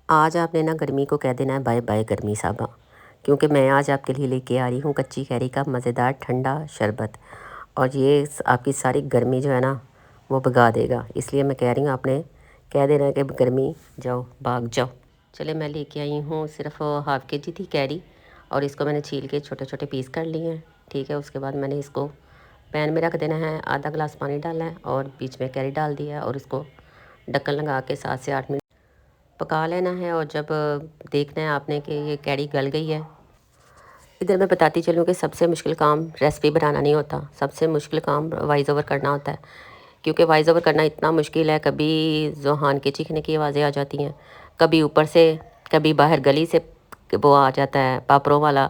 आज आपने ना गर्मी को कह देना है बाय बाय गर्मी साहबा, क्योंकि मैं आज आपके लिए लेके आ रही हूँ कच्ची कैरी का मज़ेदार ठंडा शरबत। और ये आपकी सारी गर्मी जो है ना वो भगा देगा। इसलिए मैं कह रही हूँ आपने कह देना है कि गर्मी जाओ भाग जाओ। चले मैं लेके आई हूँ सिर्फ हाफ़ के जी थी कैरी, और इसको मैंने छील के छोटे छोटे पीस कर लिए हैं। ठीक है, उसके बाद मैंने इसको पैन में रख देना है, आधा गिलास पानी डालना है और बीच में कैरी डाल दिया है और इसको ढक्कन लगा के 7 से 8 मिनट पका लेना है। और जब देखना है आपने कि ये कैरी गल गई है, इधर मैं बताती चलूँ कि सबसे मुश्किल काम रेसिपी बनाना नहीं होता, सबसे मुश्किल काम वॉइस ओवर करना होता है। क्योंकि वॉइस ओवर करना इतना मुश्किल है, कभी ज़ुहान के चीखने की आवाज़ें आ जाती हैं, कभी ऊपर से, कभी बाहर गली से वो आ जाता है पापड़ों वाला,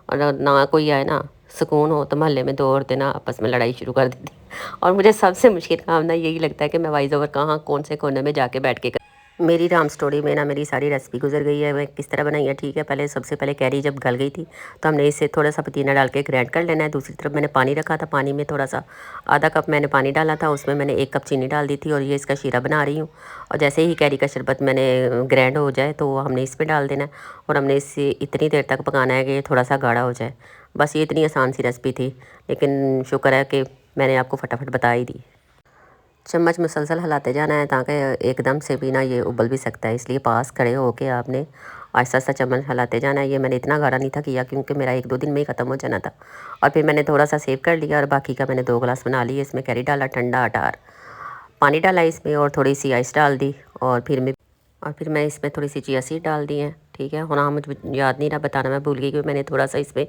और ना कोई आए ना सुकून हो तो मोहल्ले में दो औरतें ना आपस में लड़ाई शुरू कर देती और मुझे सबसे मुश्किल काम ना यही लगता है कि मैं वॉइस ओवर कहाँ कौन से कोने में जाके बैठ के मेरी राम स्टोरी में ना मेरी सारी रेसिपी गुजर गई है, मैं किस तरह बनाई है। ठीक है, पहले सबसे पहले कैरी जब गल गई थी तो हमने इसे थोड़ा सा पुदीना डाल के ग्राइंड कर लेना है। दूसरी तरफ मैंने पानी रखा था, पानी में थोड़ा सा आधा कप मैंने पानी डाला था, उसमें मैंने 1 कप चीनी डाल दी थी और ये इसका शीरा बना रही हूँ। और जैसे ही कैरी का शरबत मैंने ग्राइंड हो जाए तो हमने इसमें डाल देना है और हमने इसे इतनी देर तक पकाना है कि ये थोड़ा सा गाढ़ा हो जाए। बस ये इतनी आसान सी रेसिपी थी, लेकिन शुक्र है कि मैंने आपको फटाफट बता ही दी। चम्मच मुसलसल हिलाते जाना है ताकि एकदम से भी ना ये उबल भी सकता है, इसलिए पास खड़े होके आपने आहिस्ता आहिस्ता चम्मच हिलाते जाना है। ये मैंने इतना गाढ़ा नहीं था किया क्योंकि मेरा 1-2 दिन में ही ख़त्म हो जाना था। और फिर मैंने थोड़ा सा सेव कर लिया और बाकी का मैंने 2 गिलास बना लिए। इसमें कैरी डाला, ठंडा अटार पानी डाला इसमें और थोड़ी सी आइस डाल दी। और फिर मैं इसमें थोड़ी सी चिया सीड डाल दी है। ठीक है, और हाँ मुझे याद नहीं रहा बताना, मैं भूल गई कि मैंने थोड़ा सा इसमें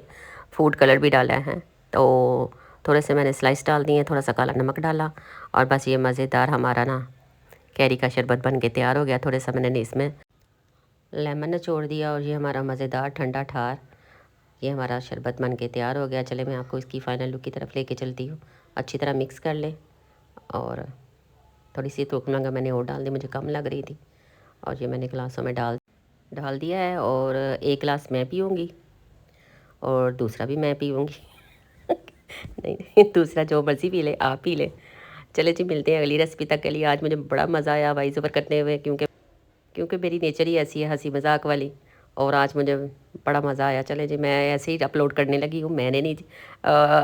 फूड कलर भी डाला है। तो थोड़े से मैंने स्लाइस डाल दिए, थोड़ा सा काला नमक डाला और बस ये मज़ेदार हमारा ना कैरी का शरबत बन के तैयार हो गया। थोड़े सा मैंने इसमें लेमन निचोड़ दिया और ये हमारा मज़ेदार ठंडा ठार ये हमारा शरबत बन के तैयार हो गया। चले मैं आपको इसकी फ़ाइनल लुक की तरफ लेके चलती हूँ। अच्छी तरह मिक्स कर लें और थोड़ी सी तुरकमलंगा मैंने और डाल दी, मुझे कम लग रही थी। और ये मैंने गिलासों में डाल डाल दिया है और 1 गिलास मैं पीऊँगी और दूसरा भी मैं पीऊँगी। नहीं नहीं, दूसरा जो मर्ज़ी पी ले, आप पी ले। चले जी, मिलते हैं अगली रेसिपी तक के लिए। आज मुझे बड़ा मज़ा आया वॉइस ओवर करते हुए, क्योंकि मेरी नेचर ही ऐसी है हंसी मजाक वाली, और आज मुझे बड़ा मज़ा आया। चले जी, मैं ऐसे ही अपलोड करने लगी हूँ, मैंने नहीं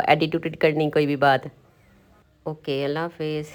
एडिट उडिट करनी कोई भी बात। ओके, अल्लाह हाफिज़।